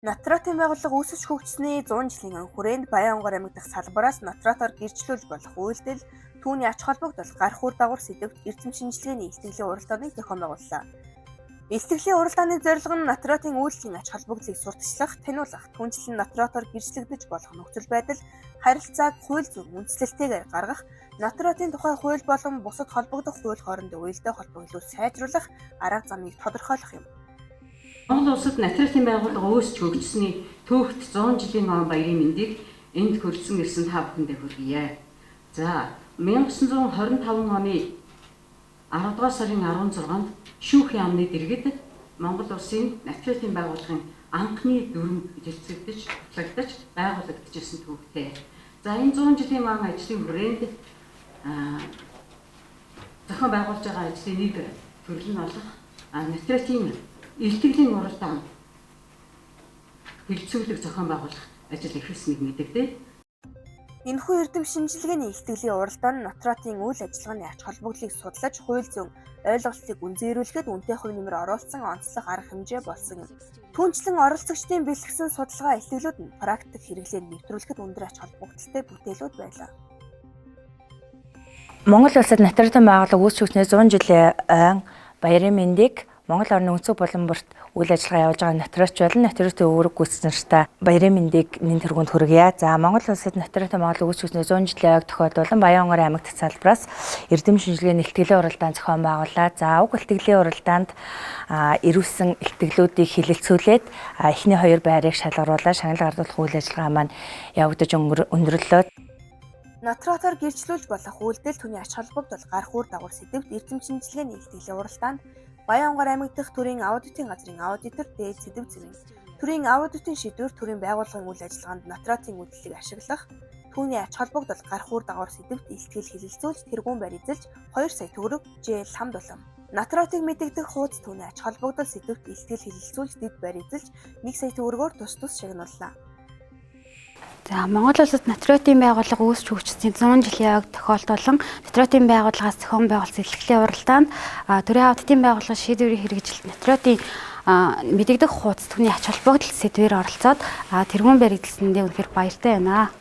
Натратын байгууллага үүсэж хөгжсөний 100 жилийн өмнө хүрээнд Баянгор аймаг дахь салбараас натратоор гэрчлүүлж болох үйлдэл, түүний ач холбогдол, гарах үр дагавар сэдвт эрдэм шинжилгээний ихтгэлийн уралдааныг зохион байгууллаа. Ихтгэлийн уралдааны зорилго нь натратын үйлдлийн ач холбогдлыг сурталчлах, таниулах, түнчлэн натратоор гэрчлэгдэж болох нөхцөл байдал, харилцааг хууль зүйн үндслэлтэйгээр гаргах, натратын тухай хууль болон бусад холбогдох хууль хоорондын уялдаа холбогдлыг сайжруулах арга замыг тодорхойлох юм. Монгол улсад натратын байгууллага үүсч хөгжсөний түүхт 100 жилийн он баярын мэндийг энд хүрсэн ирсэн та бүхэндээ хүргье. За 1925 оны 10 дугаар сарын 16-нд шүүхийн амны дэргэд Монгол улсын натратын байгууллагын анхны дүрм эзэлцэгдэж, батлагдаж, байгуулагдчихсан түүхтэй. За энэ 100 жилийн он ажлын хүрээнд зохион байгуулж байгаа ажлын нэг төрөл нь болох натратын ихтгэлийн уралдаан хилцүүлэг зохион байгуулах ажил эхэлсэнийг мэдэгдээ. Энэхүү эрдэм шинжилгээний ихтгэлийн уралдаан нь натратын үйл ажиллагааны ач холбогдлыг судлаж, хууль зүйн ойлголтыг үнзээрүүлэхэд үнэтэй хувь нэмэр оруулсан онцлог арга хэмжээ болсон юм. Түүнчлэн оролцогчдын бэлтгэсэн судалгаа ихтгэлүүд нь практик хэрэглээнд нэвтрүүлэхэд өндөр ач холбогдолтой бүтээлүүд байлаа. Монгол улсад натратын байгууллага үүсч хөгжснөө 100 жилийн ойн баярын мэндийг Монгол орны өнцөг булан бүрт үйл ажиллагаа явуулж байгаа натрач болон натратын үүрэг гүйцэтгэгчид нартай баярын мэндийг нэн тэргуунд хүргье. За Монгол улсад натрatan байгууллага үүсч хөгжснөө 100 жилийн ойг тохиолдуулан Баянгор аймаг дахь салбараас эрдэм шинжилгээний ихтгэлийн уралдаан зохион байгууллаа. За уг ихтгэлийн уралдаанд ирүүлсэн ихтгэлүүдийг хилэлцүүлээд эхний хоёр байрыг шалгаруулаад шагнал гардуулах үйл ажиллагаа маань явагдаж өндөрлөө. Натратаар гэрчлүүлж болох үйлдэл, түүний ач холбогдол, гарах үр дагавар сэдвт эрдэм шинжилгээний ихтгэлийн уралдаанд Баянгор аймаг дахь төрийн аудитын газрын аудитор дээд сэдэв зэрэг төрийн аудитын шийдвэр төрийн байгууллагын үйл ажиллагаанд натратын үйлдэлийг ашиглах, түүний ач холбогдол, гарах үр дагавар сэдвт ихтгэл хилэлцүүлж тэргуун барь эзэлж 2 сая төгрөг жээл хамт улам. Натратыг мэдэгдэх хуудас түүний ач холбогдол сэдвт ихтгэл хилэлцүүлж дэд барь эзэлж 1 сая төгрөгөөр тус шагнууллаа. За Монгол улсад натратын байгууллага үүсч хөгжсөний 100 жилийн ойг тохиолдуулан натратын байгууллагаас зохион байгуулсан ихтгэлийн уралдаанд төрийн аудитын байгууллага шийдвэрийн хэрэгжилт натратын мэдэгдэх хуудас түүний ач холбогдол сэдвээр оролцоод тэргуун баригдсэндээ үнэхээр баяртай байна.